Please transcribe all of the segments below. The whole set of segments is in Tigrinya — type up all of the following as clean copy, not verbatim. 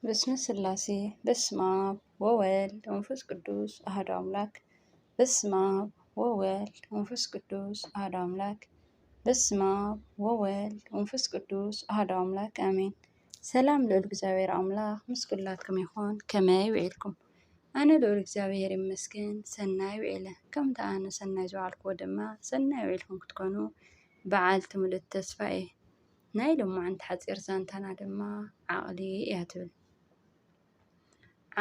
በስመ ስላሴ በስመ አብ ወወልድ ወመንፈስ ቅዱስ አሐዱ አምላክ። በስመ አብ ወወልድ ወመንፈስ ቅዱስ አሐዱ አምላክ። በስመ አብ ወወልድ ወመንፈስ ቅዱስ አሐዱ አምላክ አሜን። ሰላም ልዑል እግዚአብሔር አምላክ ምስ ኩላትኩም ይኹን። ከመይ ውዒልኩም? ኣነ ልዑል እግዚአብሔር ይመስገን ሰናይ ውዒለ። ከምቲ ኣነ ሰናይ ዝውዓልክዎ ድማ ሰናይ ውዒልኩም ክትኮኑ በዓልቲ ሙሉእ ተስፋ እየ። ናይ ሎማዓንቲ ሓፂር ዛንታና ድማ ዓቕሊ እያ ትብል።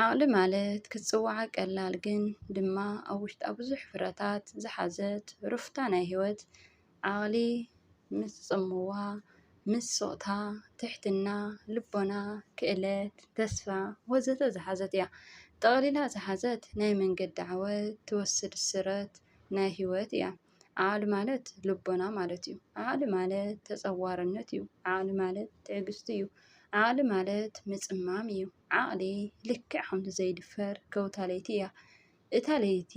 ዓቕሊ ማለት ክትፅዋዓ ቀላል ግን ድማ ኣብ ውሽጣ ብዙሕ ፍረታት ዝሓዘት ሩፍታ ናይ ህይወት ዓቕሊ ምስ ፅምዋ ምስ ስቕታ ትሕትና ልቦና ክእለት ተስፋ ወዘተ ዝሓዘት እያ። ጠቕሊላ ዝሓዘት ናይ መንገዲ ዓወት ትወስድ ስረት ናይ ህይወት እያ። ዓቕሊ ማለት ልቦና ማለት እዩ። ዓቕሊ ማለት ተፀዋርነት እዩ። ዓቕሊ ማለት ትዕግስቲ እዩ። ዓቕሊ ማለት ምፅማም እዩ። ዓቕሊ ልክዕ ከምቲ ዘይድፈር ከውታ ለይቲ እያ። እታ ለይቲ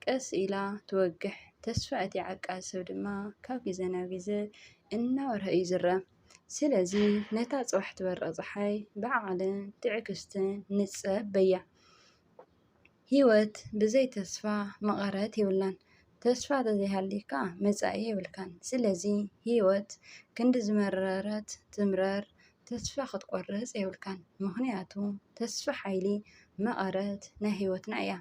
ቀስ ኢላ ትወግሕ። ተስፋ እቲ ዓቃቢ ሰብ ድማ ካብ ግዜ ናብ ግዜ እናበርሀ እዩ ዝረአ። ስለዚ ነታ ፅባሕ ትበርቕ ፀሓይ ብዓቕልን ትዕግስትን ንፀብ በያ። ህይወት ብዘይ ተስፋ መቐረት የብላን። ተስፋ ተዘይሃልይካ መፃኢ የብልካን። ስለዚ ህይወት ክንዲ ዝመረረት ትምረር ተስፋ ክትቆርፅ የብልካን። ምክንያቱ ተስፋ ሓይሊ መቐረት ናይ ህይወትና እያ።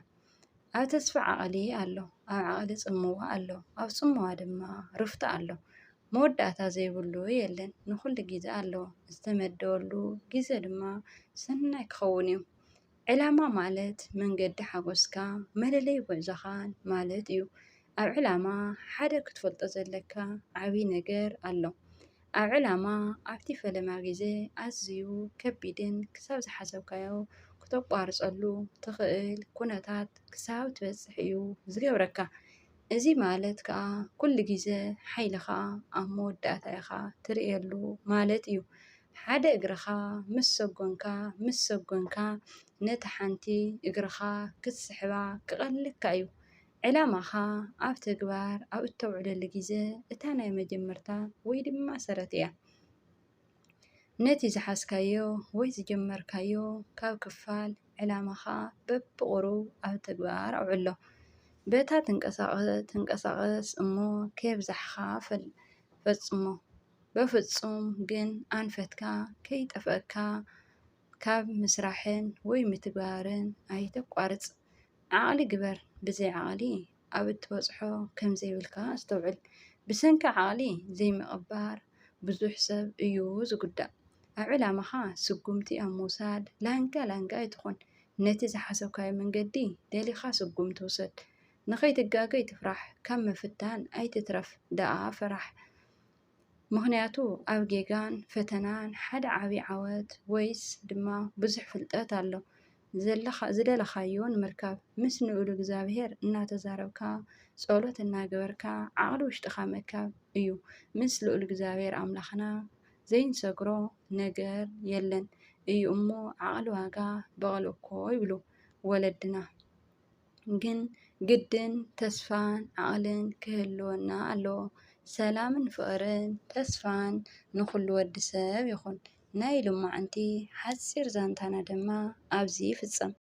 ኣብ ተስፋ ዓቕሊ ኣሎ፣ ኣብ ዓቕሊ ፅምዋ ኣሎ፣ ኣብ ፅምዋ ድማ ሩፍታ ኣሎ። መወዳእታ ዘይብሉ የለን፣ ንኩሉ ግዜ ኣለዎ። ዝተመደበሉ ግዜ ድማ ሰናይ ክኸውን እዩ። ዕላማ ማለት መንገዲ ሓጎስካ መለለይ ጉዕዞኻን ማለት እዩ። ኣብ ዕላማ ሓደ ክትፈልጦ ዘለካ ዓብይ ነገር ኣሎ። ኣብ ዕላማ ኣብቲ ፈለማ ግዜ ኣዝዩ ከቢድን ክሳብ ዝሓሰብካዮ ክተቋርፀሉ ትኽእል ኩነታት ክሳብ ትበፅሕ እዩ ዝገብረካ። እዚ ማለት ከዓ ኩሉ ግዜ ሓይልኻ ኣብ መወዳእታ ኢኻ ትርእየሉ ማለት እዩ። ሓደ እግርኻ ምስ ሰጎንካ ነቲ ሓንቲ እግርኻ ክትስሕባ ክቐልካ እዩ። ዕላማኻ ኣብ ተግባር ኣብ እተውዕለሉ ግዜ እታ ናይ መጀመርታ ወይ ድማ ሰረት እያ። ነቲ ዝሓዝካዮ ወይ ዝጀመርካዮ ካብ ክፋል ዕላማኻ በብቁሩብ ኣብ ተግባር ኣውዕሎ። በታ ትንቀሳቐስ እሞ ከየብዛሕካ ፈፅሞ። በፍፁም ግን ኣንፈትካ ከይጠፍአካ ካብ ምስራሕን ወይ ምትግባርን ኣይተቋርፅ። ዓቕሊ ግበር ብዘይ ዓቕሊ ኣብ እትበፅሖ ከም ዘይብልካ ኣስተውዕል። ብሰንኪ ዓቕሊ ዘይምቕባር ብዙሕ ሰብ እዩ ዝጉዳእ። ኣብ ዕላማኻ ስጉምቲ ኣብ ምውሳድ ላንጋ ኣይትኹን። ነቲ ዝሓሰብካዮ መንገዲ ደሊኻ ስጉምቲ ውሰድ። ንኸይትጋገይ ትፍራሕ፣ ካብ ምፍታን ኣይትትረፍ ደኣ ፍራሕ። ምክንያቱ ኣብ ጌጋን ፈተናን ሓደ ዓብይ ዓወት ወይስ ድማ ብዙሕ ፍልጠት ኣሎ። ዝደለኻዮ ንምርካብ ምስ ንኡል እግዚኣብሄር እናተዛረብካ ፀሎት እናገበርካ ዓቕሊ ውሽጥኻ ምእካብ እዩ። ምስ ልኡል እግዚኣብሄር ኣምላኽና ዘይንሰግሮ ነገር የለን እዩ እሞ ዓቕሊ ዋጋ በቐል እኮ ይብሉ ወለድና። ግን ግድን ተስፋን ዓቕልን ክህልወና ኣለዎ። ሰላምን ፍቕርን ተስፋን ንኩሉ ወዲ ሰብ ይኹን። ናይ ሎማዓንቲ ሓፂር ዛንታና ድማ ኣብዚ ይፍፀም።